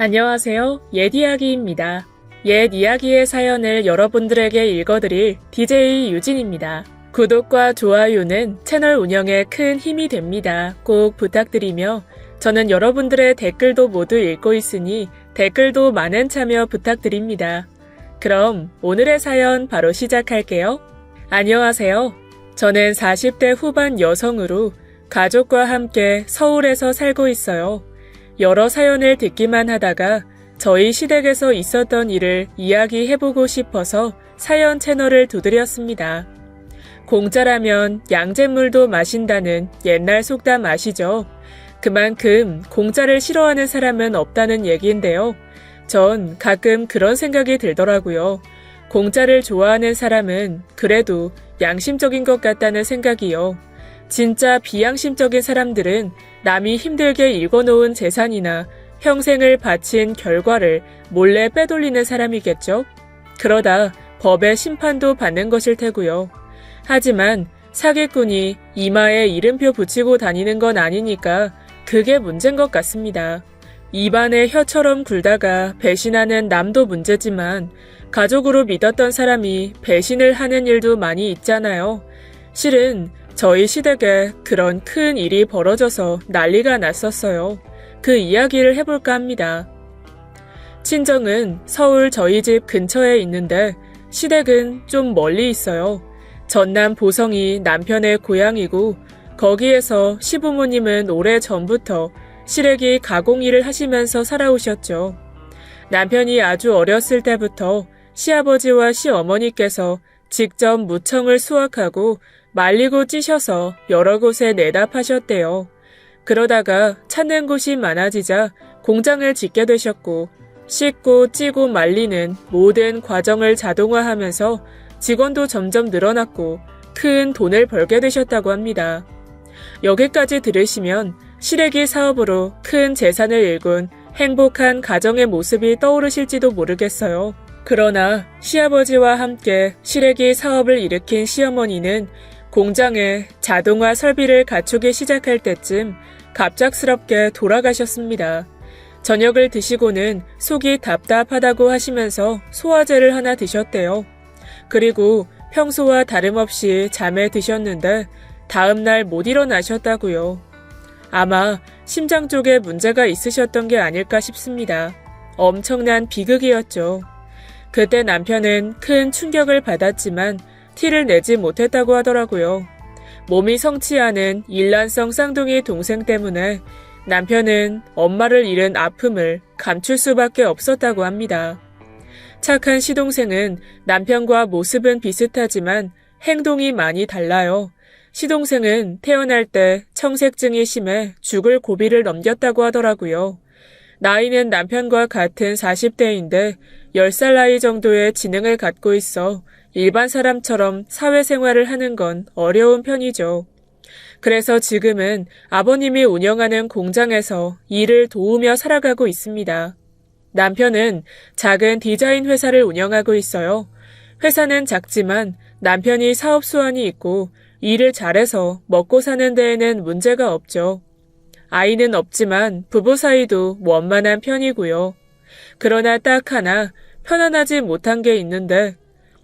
안녕하세요. 옛 이야기입니다. 옛 이야기의 사연을 여러분들에게 읽어드릴 DJ 유진입니다. 구독과 좋아요는 채널 운영에 큰 힘이 됩니다. 꼭 부탁드리며 저는 여러분들의 댓글도 모두 읽고 있으니 댓글도 많은 참여 부탁드립니다. 그럼 오늘의 사연 바로 시작할게요. 안녕하세요. 저는 40대 후반 여성으로 가족과 함께 서울에서 살고 있어요. 여러 사연을 듣기만 하다가 저희 시댁에서 있었던 일을 이야기해보고 싶어서 사연 채널을 두드렸습니다. 공짜라면 양잿물도 마신다는 옛날 속담 아시죠? 그만큼 공짜를 싫어하는 사람은 없다는 얘기인데요. 전 가끔 그런 생각이 들더라고요. 공짜를 좋아하는 사람은 그래도 양심적인 것 같다는 생각이요. 진짜 비양심적인 사람들은 남이 힘들게 읽어놓은 재산이나 평생을 바친 결과를 몰래 빼돌리는 사람이겠죠? 그러다 법의 심판도 받는 것일 테고요. 하지만 사기꾼이 이마에 이름표 붙이고 다니는 건 아니니까 그게 문제인 것 같습니다. 입안에 혀처럼 굴다가 배신하는 남도 문제지만 가족으로 믿었던 사람이 배신을 하는 일도 많이 있잖아요. 실은 저희 시댁에 그런 큰 일이 벌어져서 난리가 났었어요. 그 이야기를 해볼까 합니다. 친정은 서울 저희 집 근처에 있는데 시댁은 좀 멀리 있어요. 전남 보성이 남편의 고향이고 거기에서 시부모님은 오래전부터 시래기 가공 일을 하시면서 살아오셨죠. 남편이 아주 어렸을 때부터 시아버지와 시어머니께서 직접 무청을 수확하고 말리고 찌셔서 여러 곳에 내다 파셨대요. 그러다가 찾는 곳이 많아지자 공장을 짓게 되셨고 씻고 찌고 말리는 모든 과정을 자동화하면서 직원도 점점 늘어났고 큰 돈을 벌게 되셨다고 합니다. 여기까지 들으시면 시래기 사업으로 큰 재산을 일군 행복한 가정의 모습이 떠오르실지도 모르겠어요. 그러나 시아버지와 함께 시래기 사업을 일으킨 시어머니는 공장에 자동화 설비를 갖추기 시작할 때쯤 갑작스럽게 돌아가셨습니다. 저녁을 드시고는 속이 답답하다고 하시면서 소화제를 하나 드셨대요. 그리고 평소와 다름없이 잠에 드셨는데 다음날 못 일어나셨다고요. 아마 심장 쪽에 문제가 있으셨던 게 아닐까 싶습니다. 엄청난 비극이었죠. 그때 남편은 큰 충격을 받았지만 티를 내지 못했다고 하더라고요. 몸이 성치 않은 일란성 쌍둥이 동생 때문에 남편은 엄마를 잃은 아픔을 감출 수밖에 없었다고 합니다. 착한 시동생은 남편과 모습은 비슷하지만 행동이 많이 달라요. 시동생은 태어날 때 청색증이 심해 죽을 고비를 넘겼다고 하더라고요. 나이는 남편과 같은 40대인데 10살 나이 정도의 지능을 갖고 있어 일반 사람처럼 사회생활을 하는 건 어려운 편이죠. 그래서 지금은 아버님이 운영하는 공장에서 일을 도우며 살아가고 있습니다. 남편은 작은 디자인 회사를 운영하고 있어요. 회사는 작지만 남편이 사업 수완이 있고 일을 잘해서 먹고 사는 데에는 문제가 없죠. 아이는 없지만 부부 사이도 원만한 편이고요. 그러나 딱 하나 편안하지 못한 게 있는데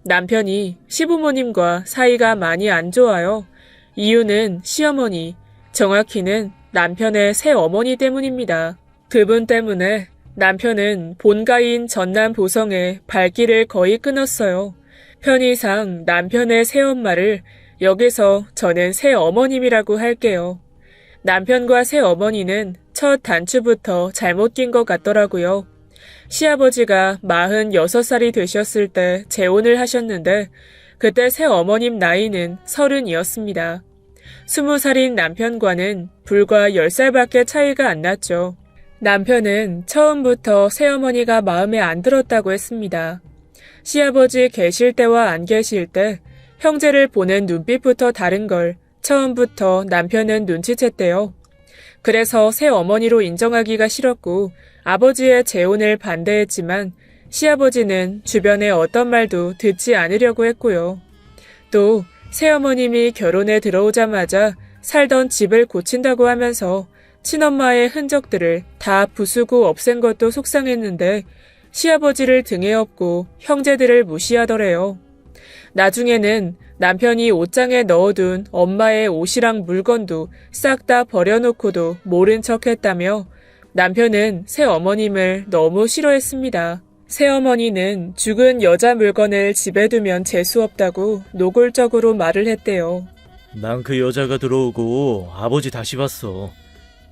남편이 시부모님과 사이가 많이 안 좋아요. 이유는 시어머니, 정확히는 남편의 새어머니 때문입니다. 그분 때문에 남편은 본가인 전남 보성에 발길을 거의 끊었어요. 편의상 남편의 새엄마를 여기서 저는 새어머님이라고 할게요. 남편과 새어머니는 첫 단추부터 잘못 낀 것 같더라고요. 시아버지가 46살이 되셨을 때 재혼을 하셨는데 그때 새어머님 나이는 30이었습니다. 20살인 남편과는 불과 10살밖에 차이가 안 났죠. 남편은 처음부터 새어머니가 마음에 안 들었다고 했습니다. 시아버지 계실 때와 안 계실 때 형제를 보는 눈빛부터 다른 걸 처음부터 남편은 눈치챘대요. 그래서 새어머니로 인정하기가 싫었고 아버지의 재혼을 반대했지만 시아버지는 주변의 어떤 말도 듣지 않으려고 했고요. 또 새어머님이 결혼에 들어오자마자 살던 집을 고친다고 하면서 친엄마의 흔적들을 다 부수고 없앤 것도 속상했는데 시아버지를 등에 업고 형제들을 무시하더래요. 나중에는 남편이 옷장에 넣어둔 엄마의 옷이랑 물건도 싹 다 버려놓고도 모른 척했다며 남편은 새어머님을 너무 싫어했습니다. 새어머니는 죽은 여자 물건을 집에 두면 재수없다고 노골적으로 말을 했대요. 난 그 여자가 들어오고 아버지 다시 봤어.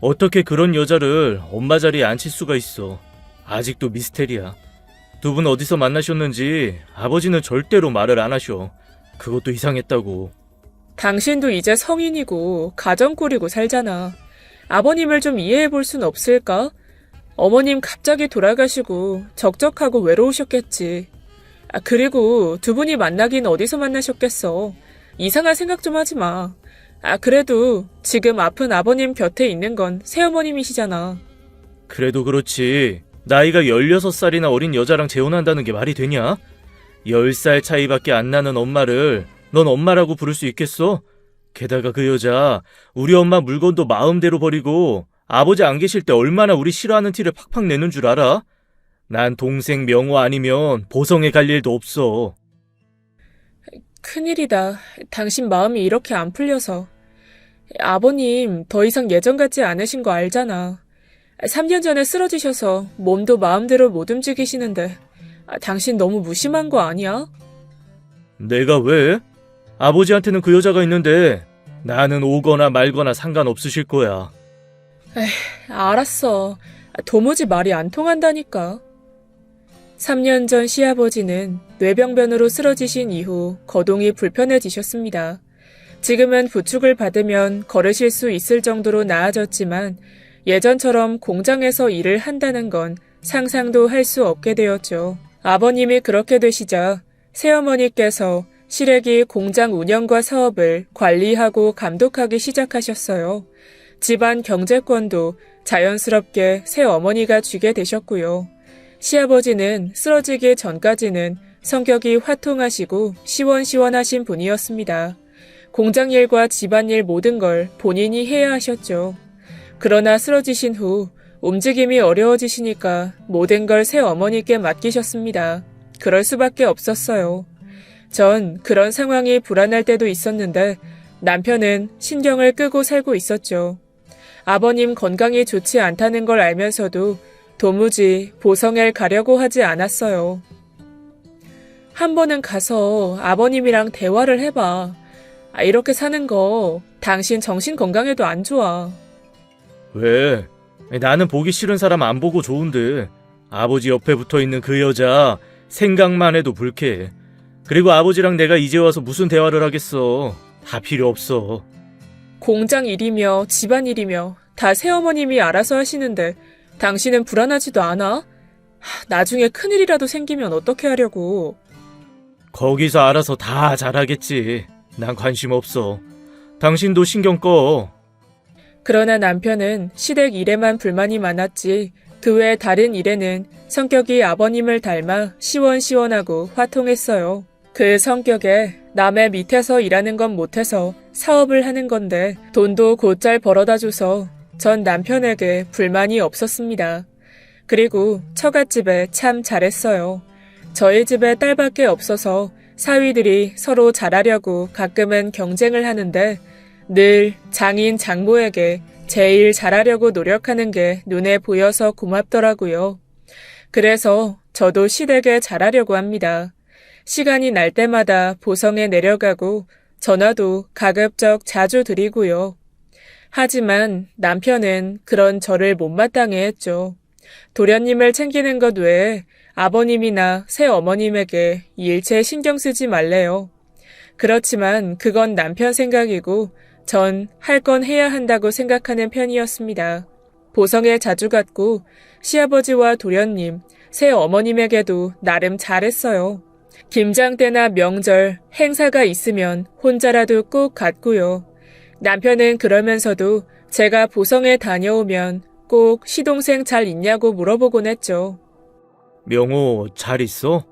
어떻게 그런 여자를 엄마 자리에 앉힐 수가 있어. 아직도 미스테리야. 두 분 어디서 만나셨는지 아버지는 절대로 말을 안 하셔. 그것도 이상했다고. 당신도 이제 성인이고 가정 꾸리고 살잖아. 아버님을 좀 이해해 볼 순 없을까? 어머님 갑자기 돌아가시고 적적하고 외로우셨겠지. 그리고 두 분이 만나긴 어디서 만나셨겠어. 이상한 생각 좀 하지 마. 그래도 지금 아픈 아버님 곁에 있는 건 새어머님이시잖아. 그래도 그렇지. 나이가 16살이나 어린 여자랑 재혼한다는 게 말이 되냐? 10살 차이밖에 안 나는 엄마를 넌 엄마라고 부를 수 있겠어? 게다가 그 여자 우리 엄마 물건도 마음대로 버리고 아버지 안 계실 때 얼마나 우리 싫어하는 티를 팍팍 내는 줄 알아? 난 동생 명호 아니면 보성에 갈 일도 없어. 큰일이다. 당신 마음이 이렇게 안 풀려서. 아버님 더 이상 예전 같지 않으신 거 알잖아. 3년 전에 쓰러지셔서 몸도 마음대로 못 움직이시는데 당신 너무 무심한 거 아니야? 내가 왜? 아버지한테는 그 여자가 있는데 나는 오거나 말거나 상관없으실 거야. 알았어. 도무지 말이 안 통한다니까. 3년 전 시아버지는 뇌병변으로 쓰러지신 이후 거동이 불편해지셨습니다. 지금은 부축을 받으면 걸으실 수 있을 정도로 나아졌지만 예전처럼 공장에서 일을 한다는 건 상상도 할 수 없게 되었죠. 아버님이 그렇게 되시자 새어머니께서 시래기 공장 운영과 사업을 관리하고 감독하기 시작하셨어요. 집안 경제권도 자연스럽게 새어머니가 쥐게 되셨고요. 시아버지는 쓰러지기 전까지는 성격이 화통하시고 시원시원하신 분이었습니다. 공장 일과 집안일 모든 걸 본인이 해야 하셨죠. 그러나 쓰러지신 후 움직임이 어려워지시니까 모든 걸 새어머니께 맡기셨습니다. 그럴 수밖에 없었어요. 전 그런 상황이 불안할 때도 있었는데 남편은 신경을 끄고 살고 있었죠. 아버님 건강이 좋지 않다는 걸 알면서도 도무지 보성에 가려고 하지 않았어요. 한 번은 가서 아버님이랑 대화를 해봐. 이렇게 사는 거 당신 정신 건강에도 안 좋아. 왜? 나는 보기 싫은 사람 안 보고 좋은데 아버지 옆에 붙어있는 그 여자 생각만 해도 불쾌해. 그리고 아버지랑 내가 이제 와서 무슨 대화를 하겠어. 다 필요 없어. 공장 일이며 집안 일이며 다 새어머님이 알아서 하시는데 당신은 불안하지도 않아? 나중에 큰일이라도 생기면 어떻게 하려고. 거기서 알아서 다 잘하겠지. 난 관심 없어. 당신도 신경 꺼. 그러나 남편은 시댁 일에만 불만이 많았지 그 외 다른 일에는 성격이 아버님을 닮아 시원시원하고 화통했어요. 그 성격에 남의 밑에서 일하는 건 못해서 사업을 하는 건데 돈도 곧잘 벌어다줘서 전 남편에게 불만이 없었습니다. 그리고 처갓집에 참 잘했어요. 저희 집에 딸밖에 없어서 사위들이 서로 잘하려고 가끔은 경쟁을 하는데 늘 장인 장모에게 제일 잘하려고 노력하는 게 눈에 보여서 고맙더라고요. 그래서 저도 시댁에 잘하려고 합니다. 시간이 날 때마다 보성에 내려가고 전화도 가급적 자주 드리고요. 하지만 남편은 그런 저를 못마땅해 했죠. 도련님을 챙기는 것 외에 아버님이나 새어머님에게 일체 신경 쓰지 말래요. 그렇지만 그건 남편 생각이고 전 할 건 해야 한다고 생각하는 편이었습니다. 보성에 자주 갔고 시아버지와 도련님, 새어머님에게도 나름 잘했어요. 김장 때나 명절, 행사가 있으면 혼자라도 꼭 갔고요. 남편은 그러면서도 제가 보성에 다녀오면 꼭 시동생 잘 있냐고 물어보곤 했죠. 명호 잘 있어?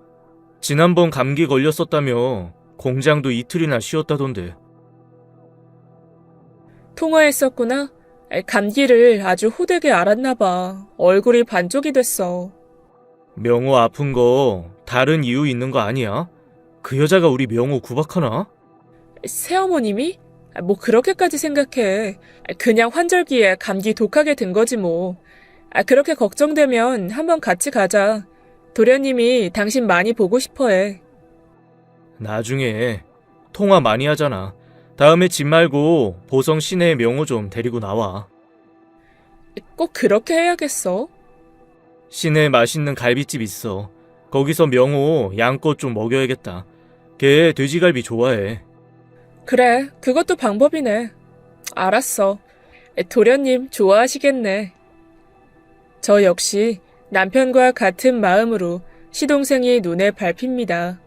지난번 감기 걸렸었다며 공장도 이틀이나 쉬었다던데. 통화했었구나. 감기를 아주 호되게 앓았나 봐. 얼굴이 반쪽이 됐어. 명호 아픈 거 다른 이유 있는 거 아니야? 그 여자가 우리 명호 구박하나? 새어머님이? 뭐 그렇게까지 생각해. 그냥 환절기에 감기 독하게 든 거지 뭐. 그렇게 걱정되면 한번 같이 가자. 도련님이 당신 많이 보고 싶어 해. 나중에 통화 많이 하잖아. 다음에 집 말고 보성 시내에 명호 좀 데리고 나와. 꼭 그렇게 해야겠어? 시내에 맛있는 갈비집 있어. 거기서 명호 양껏 좀 먹여야겠다. 걔 돼지갈비 좋아해. 그래, 그것도 방법이네. 알았어. 도련님 좋아하시겠네. 저 역시 남편과 같은 마음으로 시동생이 눈에 밟힙니다.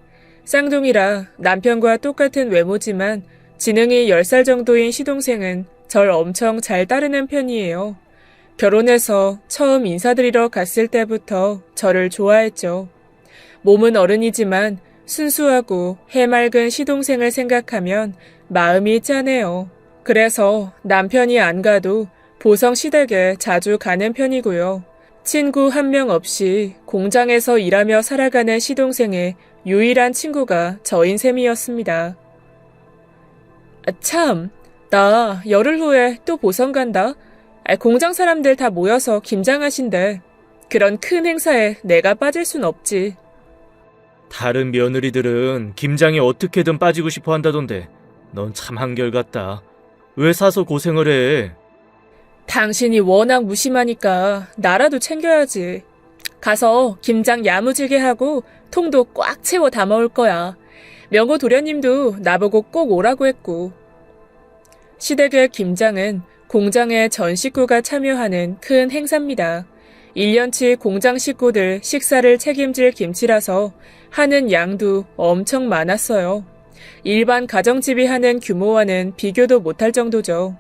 쌍둥이라 남편과 똑같은 외모지만 지능이 10살 정도인 시동생은 절 엄청 잘 따르는 편이에요. 결혼해서 처음 인사드리러 갔을 때부터 저를 좋아했죠. 몸은 어른이지만 순수하고 해맑은 시동생을 생각하면 마음이 짠해요. 그래서 남편이 안 가도 보성 시댁에 자주 가는 편이고요. 친구 한 명 없이 공장에서 일하며 살아가는 시동생의 유일한 친구가 저인 셈이었습니다. 참, 나 열흘 후에 또 보성 간다. 공장 사람들 다 모여서 김장하신대. 그런 큰 행사에 내가 빠질 순 없지. 다른 며느리들은 김장에 어떻게든 빠지고 싶어 한다던데 넌 참 한결같다. 왜 사서 고생을 해? 당신이 워낙 무심하니까 나라도 챙겨야지. 가서 김장 야무지게 하고 통도 꽉 채워 담아올 거야. 명호 도련님도 나보고 꼭 오라고 했고. 시댁의 김장은 공장의 전 식구가 참여하는 큰 행사입니다. 1년치 공장 식구들 식사를 책임질 김치라서 하는 양도 엄청 많았어요. 일반 가정집이 하는 규모와는 비교도 못할 정도죠.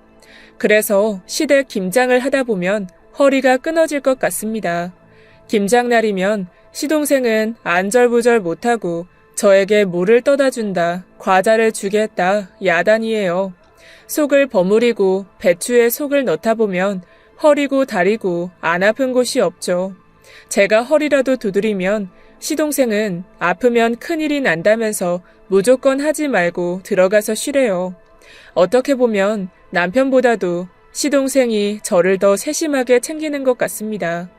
그래서 시댁 김장을 하다 보면 허리가 끊어질 것 같습니다. 김장날이면 시동생은 안절부절 못하고 저에게 물을 떠다 준다, 과자를 주겠다, 야단이에요. 속을 버무리고 배추에 속을 넣다 보면 허리고 다리고 안 아픈 곳이 없죠. 제가 허리라도 두드리면 시동생은 아프면 큰일이 난다면서 무조건 하지 말고 들어가서 쉬래요. 어떻게 보면 남편보다도 시동생이 저를 더 세심하게 챙기는 것 같습니다.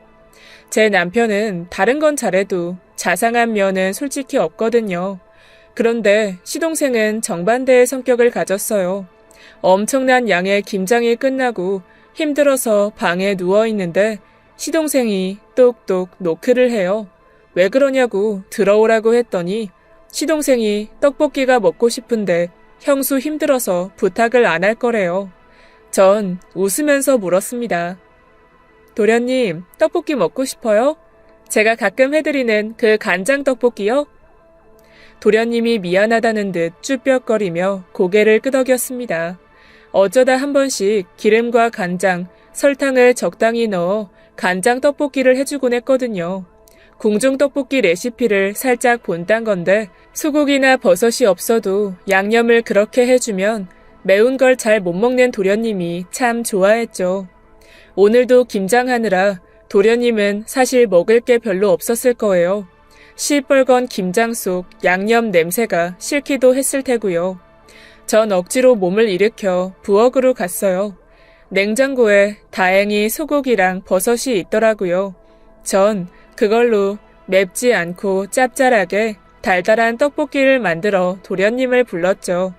제 남편은 다른 건 잘해도 자상한 면은 솔직히 없거든요. 그런데 시동생은 정반대의 성격을 가졌어요. 엄청난 양의 김장이 끝나고 힘들어서 방에 누워있는데 시동생이 똑똑 노크를 해요. 왜 그러냐고 들어오라고 했더니 시동생이 떡볶이가 먹고 싶은데 형수 힘들어서 부탁을 안 할 거래요. 전 웃으면서 물었습니다. 도련님, 떡볶이 먹고 싶어요? 제가 가끔 해드리는 그 간장 떡볶이요? 도련님이 미안하다는 듯 쭈뼛거리며 고개를 끄덕였습니다. 어쩌다 한 번씩 기름과 간장, 설탕을 적당히 넣어 간장 떡볶이를 해주곤 했거든요. 궁중 떡볶이 레시피를 살짝 본딴 건데 소고기나 버섯이 없어도 양념을 그렇게 해주면 매운 걸 잘 못 먹는 도련님이 참 좋아했죠. 오늘도 김장하느라 도련님은 사실 먹을 게 별로 없었을 거예요. 시뻘건 김장 속 양념 냄새가 싫기도 했을 테고요. 전 억지로 몸을 일으켜 부엌으로 갔어요. 냉장고에 다행히 소고기랑 버섯이 있더라고요. 전 그걸로 맵지 않고 짭짤하게 달달한 떡볶이를 만들어 도련님을 불렀죠.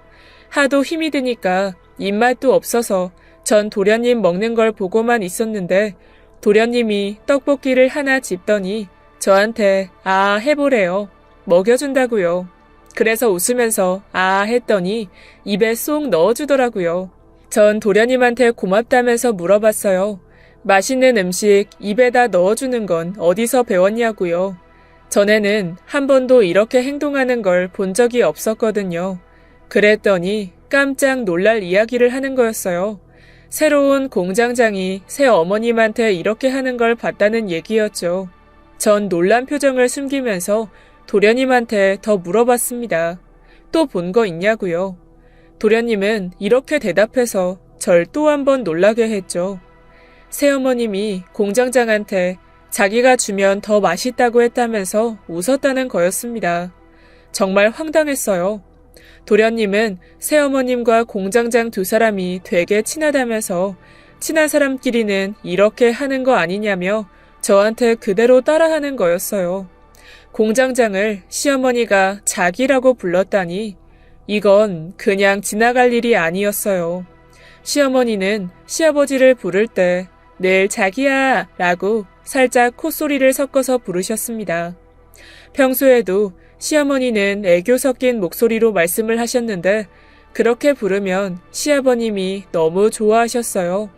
하도 힘이 드니까 입맛도 없어서 전 도련님 먹는 걸 보고만 있었는데 도련님이 떡볶이를 하나 집더니 저한테 아 해보래요. 먹여준다고요. 그래서 웃으면서 아 했더니 입에 쏙 넣어주더라고요. 전 도련님한테 고맙다면서 물어봤어요. 맛있는 음식 입에다 넣어주는 건 어디서 배웠냐고요. 전에는 한 번도 이렇게 행동하는 걸 본 적이 없었거든요. 그랬더니 깜짝 놀랄 이야기를 하는 거였어요. 새로운 공장장이 새 어머님한테 이렇게 하는 걸 봤다는 얘기였죠. 전 놀란 표정을 숨기면서 도련님한테 더 물어봤습니다. 또 본 거 있냐고요. 도련님은 이렇게 대답해서 절 또 한 번 놀라게 했죠. 새어머님이 공장장한테 자기가 주면 더 맛있다고 했다면서 웃었다는 거였습니다. 정말 황당했어요. 도련님은 새어머님과 공장장 두 사람이 되게 친하다면서 친한 사람끼리는 이렇게 하는 거 아니냐며 저한테 그대로 따라하는 거였어요. 공장장을 시어머니가 자기라고 불렀다니 이건 그냥 지나갈 일이 아니었어요. 시어머니는 시아버지를 부를 때 늘 자기야 라고 살짝 콧소리를 섞어서 부르셨습니다. 평소에도 시어머니는 애교 섞인 목소리로 말씀을 하셨는데 그렇게 부르면 시아버님이 너무 좋아하셨어요.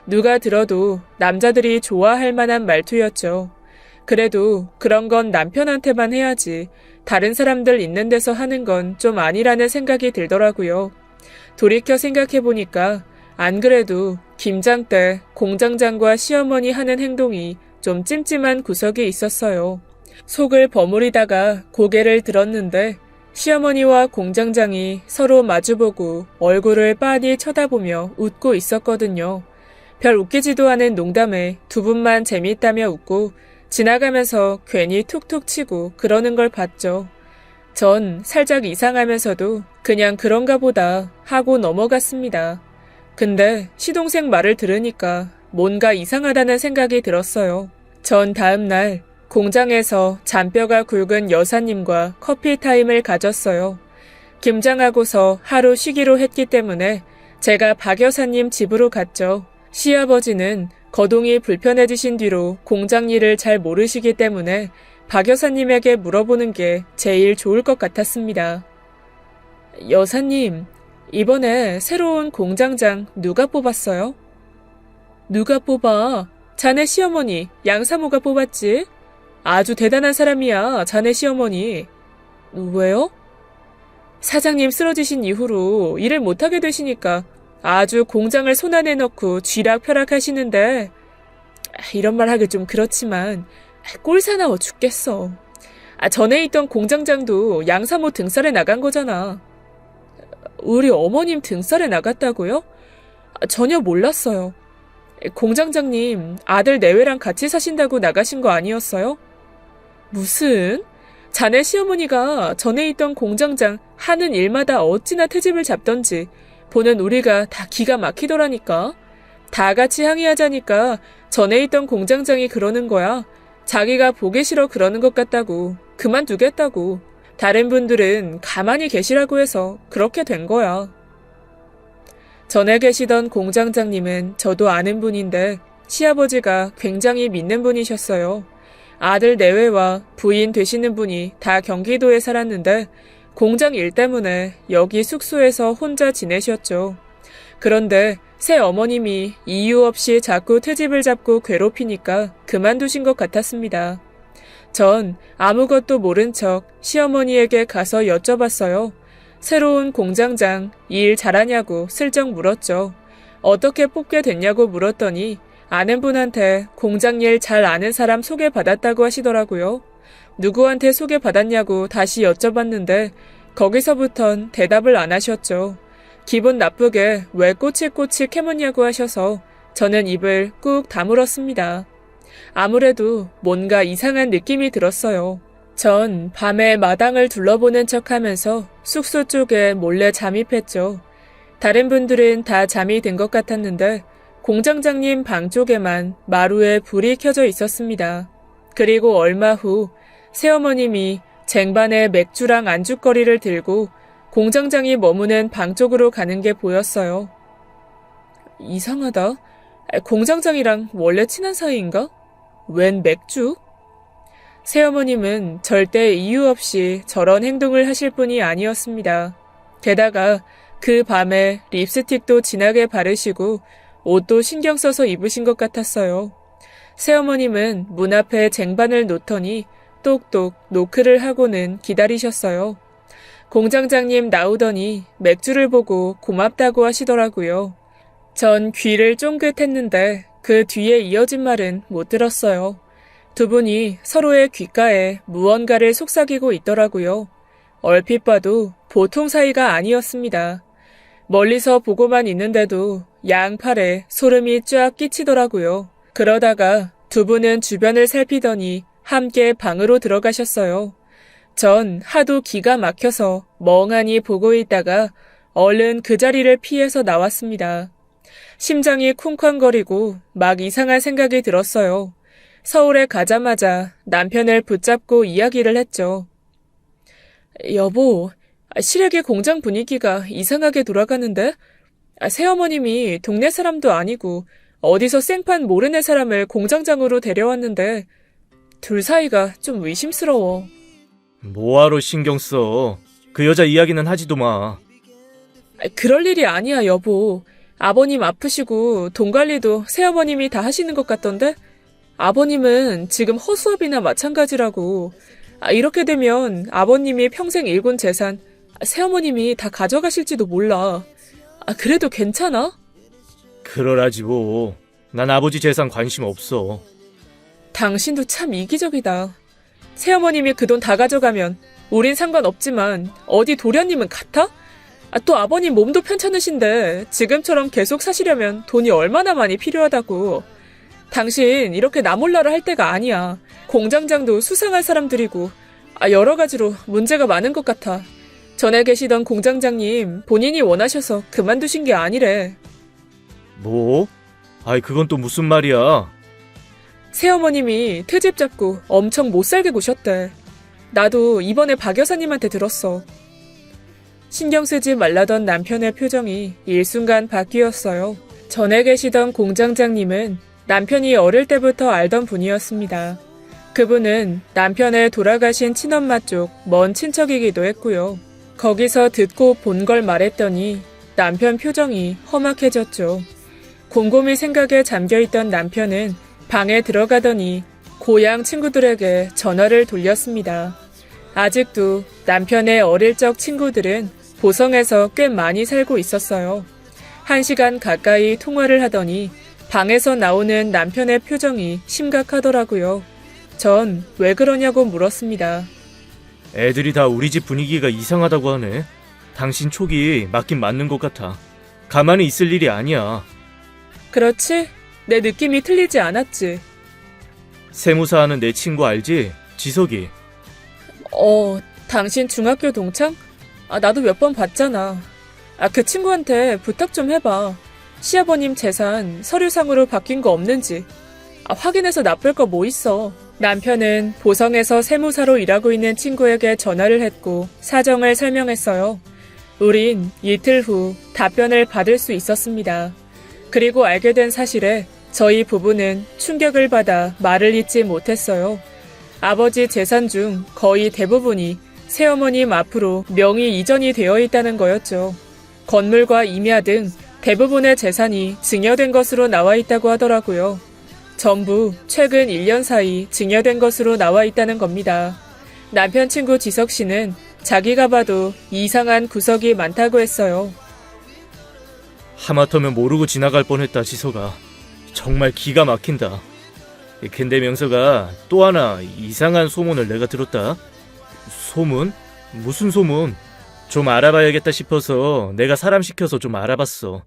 누가 들어도 남자들이 좋아할 만한 말투였죠. 그래도 그런 건 남편한테만 해야지 다른 사람들 있는 데서 하는 건 좀 아니라는 생각이 들더라고요. 돌이켜 생각해보니까 안 그래도 김장 때 공장장과 시어머니 하는 행동이 좀 찜찜한 구석이 있었어요. 속을 버무리다가 고개를 들었는데 시어머니와 공장장이 서로 마주보고 얼굴을 빤히 쳐다보며 웃고 있었거든요. 별 웃기지도 않은 농담에 두 분만 재밌다며 웃고 지나가면서 괜히 툭툭 치고 그러는 걸 봤죠. 전 살짝 이상하면서도 그냥 그런가 보다 하고 넘어갔습니다. 근데 시동생 말을 들으니까 뭔가 이상하다는 생각이 들었어요. 전 다음 날 공장에서 잔뼈가 굵은 여사님과 커피 타임을 가졌어요. 김장하고서 하루 쉬기로 했기 때문에 제가 박 여사님 집으로 갔죠. 시아버지는 거동이 불편해지신 뒤로 공장 일을 잘 모르시기 때문에 박 여사님에게 물어보는 게 제일 좋을 것 같았습니다. 여사님, 이번에 새로운 공장장 누가 뽑았어요? 누가 뽑아? 자네 시어머니 양사모가 뽑았지? 아주 대단한 사람이야, 자네 시어머니. 왜요? 사장님 쓰러지신 이후로 일을 못하게 되시니까 아주 공장을 손안에 넣고 쥐락펴락 하시는데 이런 말 하기 좀 그렇지만 꼴사나워 죽겠어. 전에 있던 공장장도 양사모 등살에 나간 거잖아. 우리 어머님 등살에 나갔다고요? 전혀 몰랐어요. 공장장님 아들 내외랑 같이 사신다고 나가신 거 아니었어요? 무슨? 자네 시어머니가 전에 있던 공장장 하는 일마다 어찌나 트집을 잡던지 보는 우리가 다 기가 막히더라니까. 다 같이 항의하자니까 전에 있던 공장장이 그러는 거야. 자기가 보기 싫어 그러는 것 같다고. 그만두겠다고. 다른 분들은 가만히 계시라고 해서 그렇게 된 거야. 전에 계시던 공장장님은 저도 아는 분인데 시아버지가 굉장히 믿는 분이셨어요. 아들 내외와 부인 되시는 분이 다 경기도에 살았는데 공장 일 때문에 여기 숙소에서 혼자 지내셨죠. 그런데 새 어머님이 이유 없이 자꾸 트집을 잡고 괴롭히니까 그만두신 것 같았습니다. 전 아무것도 모른 척 시어머니에게 가서 여쭤봤어요. 새로운 공장장 일 잘하냐고 슬쩍 물었죠. 어떻게 뽑게 됐냐고 물었더니 아는 분한테 공장 일 잘 아는 사람 소개받았다고 하시더라고요. 누구한테 소개받았냐고 다시 여쭤봤는데 거기서부턴 대답을 안 하셨죠. 기분 나쁘게 왜 꼬치꼬치 캐묻냐고 하셔서 저는 입을 꾹 다물었습니다. 아무래도 뭔가 이상한 느낌이 들었어요. 전 밤에 마당을 둘러보는 척하면서 숙소 쪽에 몰래 잠입했죠. 다른 분들은 다 잠이 든 것 같았는데 공장장님 방 쪽에만 마루에 불이 켜져 있었습니다. 그리고 얼마 후 새어머님이 쟁반에 맥주랑 안주거리를 들고 공장장이 머무는 방 쪽으로 가는 게 보였어요. 이상하다. 공장장이랑 원래 친한 사이인가? 웬 맥주? 새어머님은 절대 이유 없이 저런 행동을 하실 분이 아니었습니다. 게다가 그 밤에 립스틱도 진하게 바르시고 옷도 신경 써서 입으신 것 같았어요. 새어머님은 문 앞에 쟁반을 놓더니 똑똑 노크를 하고는 기다리셨어요. 공장장님 나오더니 맥주를 보고 고맙다고 하시더라고요. 전 귀를 쫑긋했는데 그 뒤에 이어진 말은 못 들었어요. 두 분이 서로의 귓가에 무언가를 속삭이고 있더라고요. 얼핏 봐도 보통 사이가 아니었습니다. 멀리서 보고만 있는데도 양팔에 소름이 쫙 끼치더라고요. 그러다가 두 분은 주변을 살피더니 함께 방으로 들어가셨어요. 전 하도 기가 막혀서 멍하니 보고 있다가 얼른 그 자리를 피해서 나왔습니다. 심장이 쿵쾅거리고 막 이상한 생각이 들었어요. 서울에 가자마자 남편을 붙잡고 이야기를 했죠. 여보, 시래기 공장 분위기가 이상하게 돌아가는데? 새어머님이 동네 사람도 아니고 어디서 생판 모르는 사람을 공장장으로 데려왔는데 둘 사이가 좀 의심스러워. 뭐하러 신경 써. 그 여자 이야기는 하지도 마. 그럴 일이 아니야, 여보. 아버님 아프시고 돈 관리도 새어머님이 다 하시는 것 같던데? 아버님은 지금 허수아비나 마찬가지라고. 이렇게 되면 아버님이 평생 일군 재산 새어머님이 다 가져가실지도 몰라. 그래도 괜찮아? 그러라지 뭐. 난 아버지 재산 관심 없어. 당신도 참 이기적이다. 새어머님이 그 돈 다 가져가면 우린 상관없지만 어디 도련님은 같아? 또 아버님 몸도 편찮으신데 지금처럼 계속 사시려면 돈이 얼마나 많이 필요하다고. 당신 이렇게 나 몰라라 할 때가 아니야. 공장장도 수상한 사람들이고 여러 가지로 문제가 많은 것 같아. 전에 계시던 공장장님 본인이 원하셔서 그만두신 게 아니래. 뭐? 아이 그건 또 무슨 말이야. 새어머님이 트집 잡고 엄청 못살게 구셨대. 나도 이번에 박 여사님한테 들었어. 신경 쓰지 말라던 남편의 표정이 일순간 바뀌었어요. 전에 계시던 공장장님은 남편이 어릴 때부터 알던 분이었습니다. 그분은 남편의 돌아가신 친엄마 쪽 먼 친척이기도 했고요. 거기서 듣고 본 걸 말했더니 남편 표정이 험악해졌죠. 곰곰이 생각에 잠겨있던 남편은 방에 들어가더니 고향 친구들에게 전화를 돌렸습니다. 아직도 남편의 어릴 적 친구들은 보성에서 꽤 많이 살고 있었어요. 1시간 가까이 통화를 하더니 방에서 나오는 남편의 표정이 심각하더라고요. 전 왜 그러냐고 물었습니다. 애들이 다 우리 집 분위기가 이상하다고 하네. 당신 촉이 맞긴 맞는 것 같아. 가만히 있을 일이 아니야. 그렇지? 내 느낌이 틀리지 않았지? 세무사 하는 내 친구 알지? 지석이. 당신 중학교 동창? 나도 몇 번 봤잖아. 그 친구한테 부탁 좀 해봐. 시아버님 재산 서류상으로 바뀐 거 없는지. 확인해서 나쁠 거 뭐 있어. 남편은 보성에서 세무사로 일하고 있는 친구에게 전화를 했고 사정을 설명했어요. 우린 이틀 후 답변을 받을 수 있었습니다. 그리고 알게 된 사실에 저희 부부는 충격을 받아 말을 잇지 못했어요. 아버지 재산 중 거의 대부분이 새어머님 앞으로 명의 이전이 되어 있다는 거였죠. 건물과 임야 등 대부분의 재산이 증여된 것으로 나와 있다고 하더라고요. 전부 최근 1년 사이 증여된 것으로 나와 있다는 겁니다. 남편 친구 지석 씨는 자기가 봐도 이상한 구석이 많다고 했어요. 하마터면 모르고 지나갈 뻔했다 지석아. 정말 기가 막힌다. 근데 명서가 또 하나 이상한 소문을 내가 들었다. 소문? 무슨 소문? 좀 알아봐야겠다 싶어서 내가 사람 시켜서 좀 알아봤어.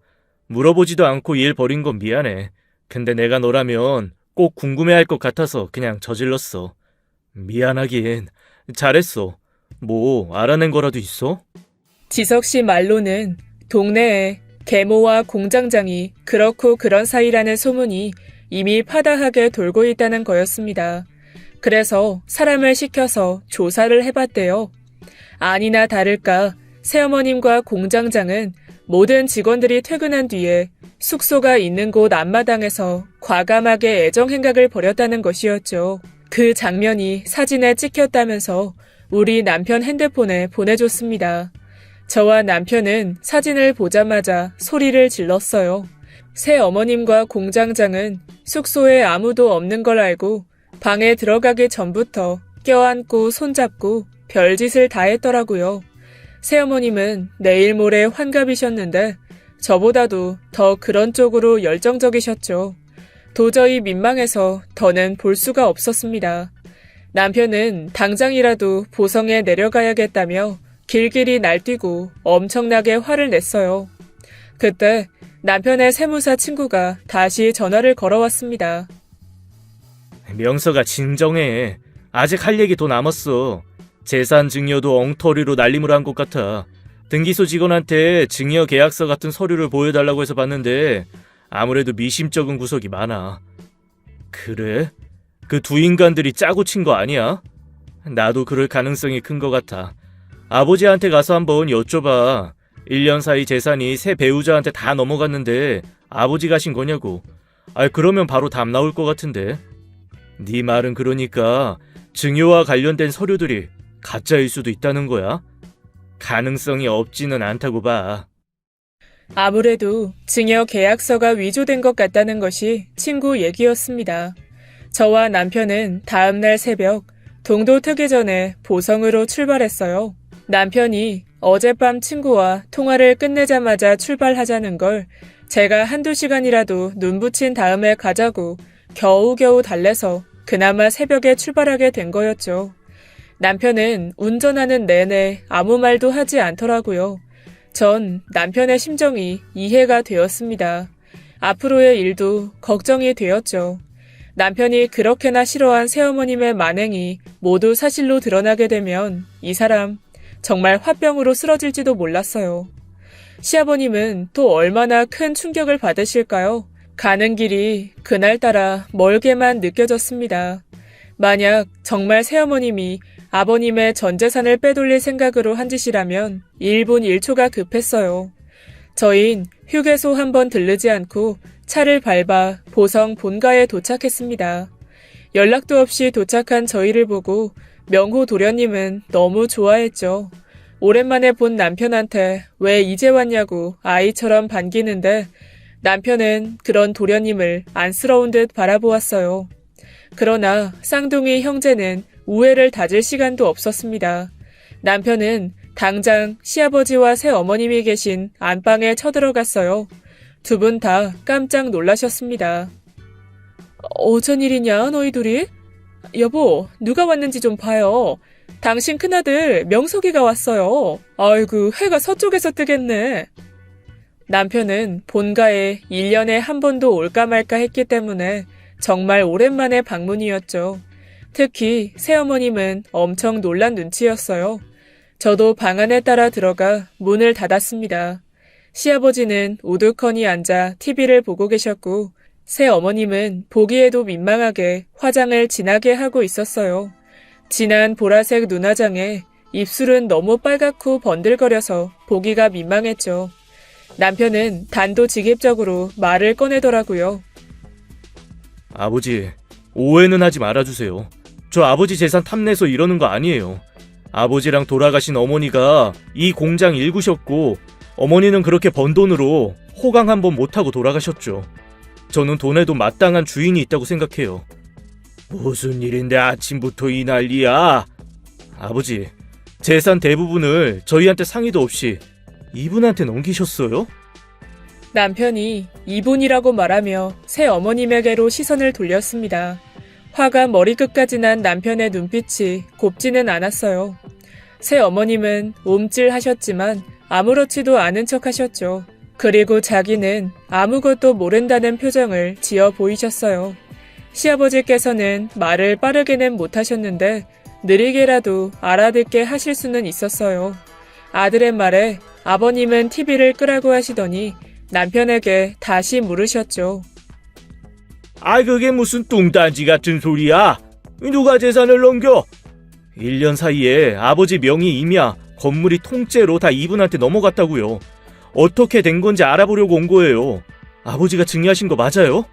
물어보지도 않고 일 벌인 건 미안해. 근데 내가 너라면 꼭 궁금해할 것 같아서 그냥 저질렀어. 미안하긴. 잘했어. 뭐 알아낸 거라도 있어? 지석 씨 말로는 동네에 계모와 공장장이 그렇고 그런 사이라는 소문이 이미 파다하게 돌고 있다는 거였습니다. 그래서 사람을 시켜서 조사를 해봤대요. 아니나 다를까 새어머님과 공장장은 모든 직원들이 퇴근한 뒤에 숙소가 있는 곳 앞마당에서 과감하게 애정행각을 벌였다는 것이었죠. 그 장면이 사진에 찍혔다면서 우리 남편 핸드폰에 보내줬습니다. 저와 남편은 사진을 보자마자 소리를 질렀어요. 새어머님과 공장장은 숙소에 아무도 없는 걸 알고 방에 들어가기 전부터 껴안고 손잡고 별짓을 다 했더라고요. 새어머님은 내일 모레 환갑이셨는데 저보다도 더 그런 쪽으로 열정적이셨죠. 도저히 민망해서 더는 볼 수가 없었습니다. 남편은 당장이라도 보성에 내려가야겠다며 길길이 날뛰고 엄청나게 화를 냈어요. 그때 남편의 세무사 친구가 다시 전화를 걸어왔습니다. 명서가 진정해. 아직 할 얘기 더 남았어. 재산 증여도 엉터리로 날림을 한 것 같아. 등기소 직원한테 증여 계약서 같은 서류를 보여달라고 해서 봤는데 아무래도 미심쩍은 구석이 많아. 그래? 그 두 인간들이 짜고 친 거 아니야? 나도 그럴 가능성이 큰 것 같아. 아버지한테 가서 한번 여쭤봐. 1년 사이 재산이 새 배우자한테 다 넘어갔는데 아버지 가신 거냐고. 그러면 바로 답 나올 것 같은데. 네 말은 그러니까 증여와 관련된 서류들이 가짜일 수도 있다는 거야? 가능성이 없지는 않다고 봐. 아무래도 증여 계약서가 위조된 것 같다는 것이 친구 얘기였습니다. 저와 남편은 다음날 새벽 동도 트기 전에 보성으로 출발했어요. 남편이 어젯밤 친구와 통화를 끝내자마자 출발하자는 걸 제가 한두 시간이라도 눈 붙인 다음에 가자고 겨우겨우 달래서 그나마 새벽에 출발하게 된 거였죠. 남편은 운전하는 내내 아무 말도 하지 않더라고요. 전 남편의 심정이 이해가 되었습니다. 앞으로의 일도 걱정이 되었죠. 남편이 그렇게나 싫어한 새어머님의 만행이 모두 사실로 드러나게 되면 이 사람 정말 화병으로 쓰러질지도 몰랐어요. 시아버님은 또 얼마나 큰 충격을 받으실까요? 가는 길이 그날따라 멀게만 느껴졌습니다. 만약 정말 새어머님이 아버님의 전 재산을 빼돌릴 생각으로 한 짓이라면 1분 1초가 급했어요. 저흰 휴게소 한번 들르지 않고 차를 밟아 보성 본가에 도착했습니다. 연락도 없이 도착한 저희를 보고 명호 도련님은 너무 좋아했죠. 오랜만에 본 남편한테 왜 이제 왔냐고 아이처럼 반기는데 남편은 그런 도련님을 안쓰러운 듯 바라보았어요. 그러나 쌍둥이 형제는 우애를 다질 시간도 없었습니다. 남편은 당장 시아버지와 새어머님이 계신 안방에 쳐들어갔어요. 두 분 다 깜짝 놀라셨습니다. 어쩐 일이냐 너희 둘이? 여보, 누가 왔는지 좀 봐요. 당신 큰아들 명석이가 왔어요. 아이고, 해가 서쪽에서 뜨겠네. 남편은 본가에 1년에 한 번도 올까 말까 했기 때문에 정말 오랜만에 방문이었죠. 특히 새어머님은 엄청 놀란 눈치였어요. 저도 방 안에 따라 들어가 문을 닫았습니다. 시아버지는 우두커니 앉아 TV를 보고 계셨고 새어머님은 보기에도 민망하게 화장을 진하게 하고 있었어요. 진한 보라색 눈화장에 입술은 너무 빨갛고 번들거려서 보기가 민망했죠. 남편은 단도직입적으로 말을 꺼내더라고요. 아버지, 오해는 하지 말아주세요. 저 아버지 재산 탐내서 이러는 거 아니에요. 아버지랑 돌아가신 어머니가 이 공장 일구셨고 어머니는 그렇게 번 돈으로 호강 한번 못하고 돌아가셨죠. 저는 돈에도 마땅한 주인이 있다고 생각해요. 무슨 일인데 아침부터 이 난리야? 아버지, 재산 대부분을 저희한테 상의도 없이 이분한테 넘기셨어요? 남편이 이분이라고 말하며 새어머님에게로 시선을 돌렸습니다. 화가 머리끝까지 난 남편의 눈빛이 곱지는 않았어요. 새어머님은 움찔하셨지만 아무렇지도 않은 척 하셨죠. 그리고 자기는 아무것도 모른다는 표정을 지어 보이셨어요. 시아버지께서는 말을 빠르게는 못하셨는데 느리게라도 알아듣게 하실 수는 있었어요. 아들의 말에 아버님은 TV를 끄라고 하시더니 남편에게 다시 물으셨죠. 그게 무슨 뚱딴지 같은 소리야? 누가 재산을 넘겨? 1년 사이에 아버지 명의 임야, 건물이 통째로 다 이분한테 넘어갔다고요. 어떻게 된 건지 알아보려고 온 거예요. 아버지가 증여하신 거 맞아요?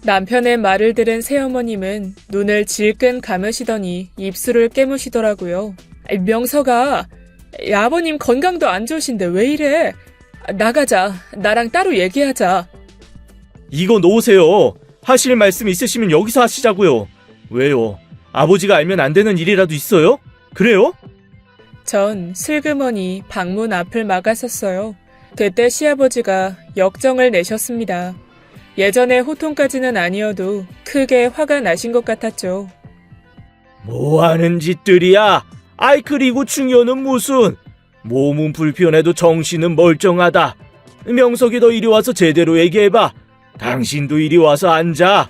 남편의 말을 들은 새어머님은 눈을 질끈 감으시더니 입술을 깨무시더라고요. 명서가 아버님 건강도 안 좋으신데 왜 이래? 나가자. 나랑 따로 얘기하자. 이거 놓으세요. 하실 말씀 있으시면 여기서 하시자고요. 왜요? 아버지가 알면 안 되는 일이라도 있어요? 그래요? 전 슬그머니 방문 앞을 막았었어요. 그때 시아버지가 역정을 내셨습니다. 예전의 호통까지는 아니어도 크게 화가 나신 것 같았죠. 뭐하는 짓들이야? 그리고 중요는 무슨? 몸은 불편해도 정신은 멀쩡하다. 명석이 너 이리 와서 제대로 얘기해봐. 당신도 이리 와서 앉아.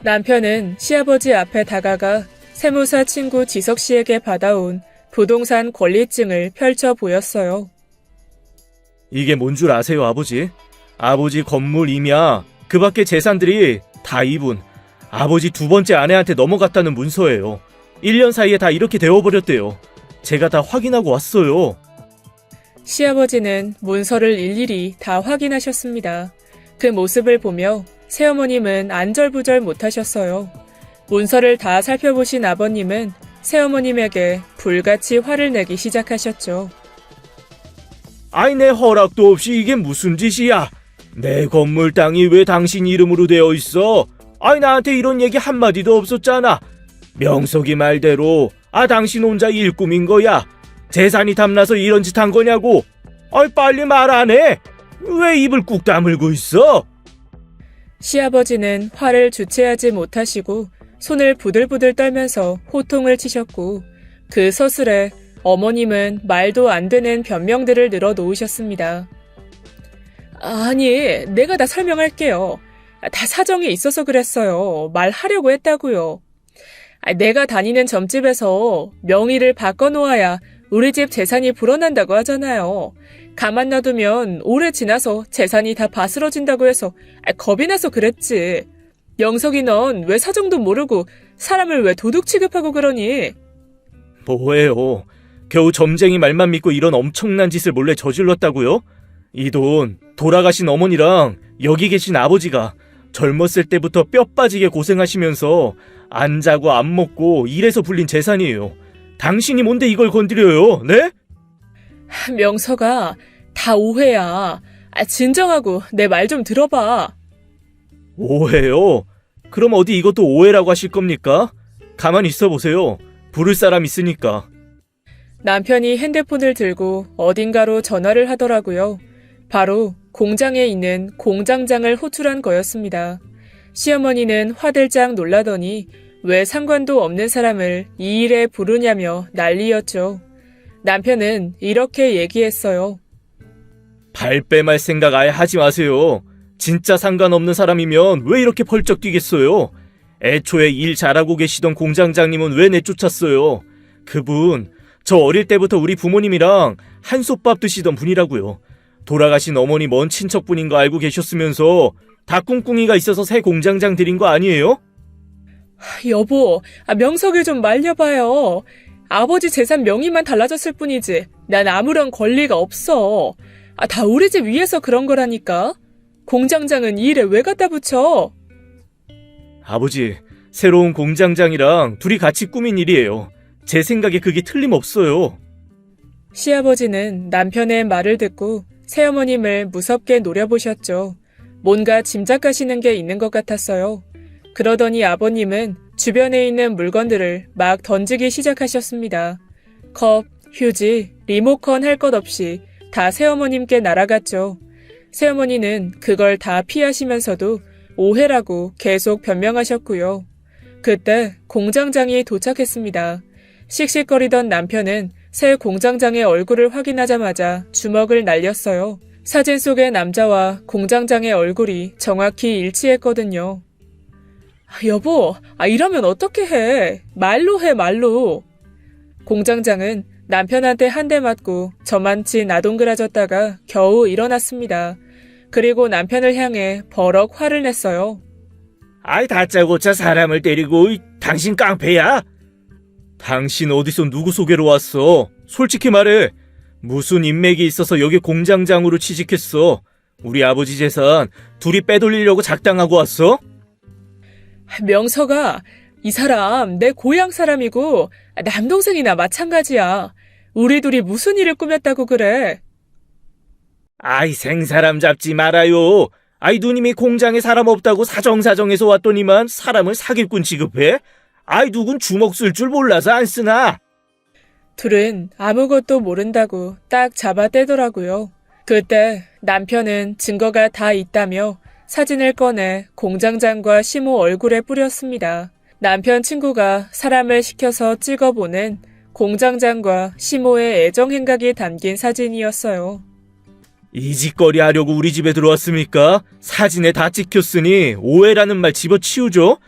남편은 시아버지 앞에 다가가 세무사 친구 지석 씨에게 받아온 부동산 권리증을 펼쳐 보였어요. 이게 뭔 줄 아세요, 아버지? 아버지 건물 임야, 그 밖에 재산들이 다 이분, 아버지 두 번째 아내한테 넘어갔다는 문서예요. 1년 사이에 다 이렇게 되어버렸대요. 제가 다 확인하고 왔어요. 시아버지는 문서를 일일이 다 확인하셨습니다. 그 모습을 보며 새어머님은 안절부절 못하셨어요. 문서를 다 살펴보신 아버님은 새어머님에게 불같이 화를 내기 시작하셨죠. 아이, 내 허락도 없이 이게 무슨 짓이야? 내 건물 땅이 왜 당신 이름으로 되어 있어? 아이, 나한테 이런 얘기 한마디도 없었잖아. 명석이 말대로 당신 혼자 일꾼인 거야. 재산이 탐나서 이런 짓 한 거냐고. 아이, 빨리 말 안 해. 왜 입을 꾹 다물고 있어? 시아버지는 화를 주체하지 못하시고 손을 부들부들 떨면서 호통을 치셨고, 그 서술에 어머님은 말도 안 되는 변명들을 늘어놓으셨습니다. 아니, 내가 다 설명할게요. 다 사정이 있어서 그랬어요. 말하려고 했다고요. 내가 다니는 점집에서 명의를 바꿔놓아야 우리 집 재산이 불어난다고 하잖아요. 가만 놔두면 오래 지나서 재산이 다 바스러진다고 해서 겁이 나서 그랬지. 명석이 넌 왜 사정도 모르고 사람을 왜 도둑 취급하고 그러니? 뭐예요? 겨우 점쟁이 말만 믿고 이런 엄청난 짓을 몰래 저질렀다고요? 이 돈 돌아가신 어머니랑 여기 계신 아버지가 젊었을 때부터 뼈 빠지게 고생하시면서 안 자고 안 먹고 일해서 불린 재산이에요. 당신이 뭔데 이걸 건드려요? 네? 명석아, 다 오해야. 진정하고 내 말 좀 들어봐. 오해요? 그럼 어디 이것도 오해라고 하실 겁니까? 가만히 있어 보세요. 부를 사람 있으니까. 남편이 핸드폰을 들고 어딘가로 전화를 하더라고요. 바로 공장에 있는 공장장을 호출한 거였습니다. 시어머니는 화들짝 놀라더니 왜 상관도 없는 사람을 이 일에 부르냐며 난리였죠. 남편은 이렇게 얘기했어요. 발뺌할 생각 아예 하지 마세요. 진짜 상관없는 사람이면 왜 이렇게 펄쩍 뛰겠어요? 애초에 일 잘하고 계시던 공장장님은 왜 내쫓았어요? 그분, 저 어릴 때부터 우리 부모님이랑 한솥밥 드시던 분이라고요. 돌아가신 어머니 먼 친척분인 거 알고 계셨으면서 다 꿍꿍이가 있어서 새 공장장 들인 거 아니에요? 여보, 명석을 좀 말려봐요. 아버지 재산 명의만 달라졌을 뿐이지 난 아무런 권리가 없어. 다 우리 집 위에서 그런 거라니까. 공장장은 이 일에 왜 갖다 붙여? 아버지, 새로운 공장장이랑 둘이 같이 꾸민 일이에요. 제 생각에 그게 틀림없어요. 시아버지는 남편의 말을 듣고 새어머님을 무섭게 노려보셨죠. 뭔가 짐작하시는 게 있는 것 같았어요. 그러더니 아버님은 주변에 있는 물건들을 막 던지기 시작하셨습니다. 컵, 휴지, 리모컨 할 것 없이 다 새어머님께 날아갔죠. 새어머니는 그걸 다 피하시면서도 오해라고 계속 변명하셨고요. 그때 공장장이 도착했습니다. 씩씩거리던 남편은 새 공장장의 얼굴을 확인하자마자 주먹을 날렸어요. 사진 속의 남자와 공장장의 얼굴이 정확히 일치했거든요. 여보, 이러면 어떻게 해? 말로 해, 말로. 공장장은 남편한테 한 대 맞고 저만치 나동그라졌다가 겨우 일어났습니다. 그리고 남편을 향해 버럭 화를 냈어요. 아이, 다짜고짜 사람을 때리고 당신 깡패야? 당신 어디서 누구 소개로 왔어? 솔직히 말해. 무슨 인맥이 있어서 여기 공장장으로 취직했어? 우리 아버지 재산 둘이 빼돌리려고 작당하고 왔어? 명석아, 이 사람 내 고향 사람이고 남동생이나 마찬가지야. 우리 둘이 무슨 일을 꾸몄다고 그래? 아이, 생사람 잡지 말아요. 아이, 누님이 공장에 사람 없다고 사정사정해서 왔더니만 사람을 사기꾼 취급해? 아이, 누군 주먹 쓸 줄 몰라서 안 쓰나? 둘은 아무것도 모른다고 딱 잡아떼더라고요. 그때 남편은 증거가 다 있다며 사진을 꺼내 공장장과 시모 얼굴에 뿌렸습니다. 남편 친구가 사람을 시켜서 찍어보는 공장장과 시모의 애정 행각이 담긴 사진이었어요. 이 짓거리 하려고 우리 집에 들어왔습니까? 사진에 다 찍혔으니 오해라는 말 집어치우죠?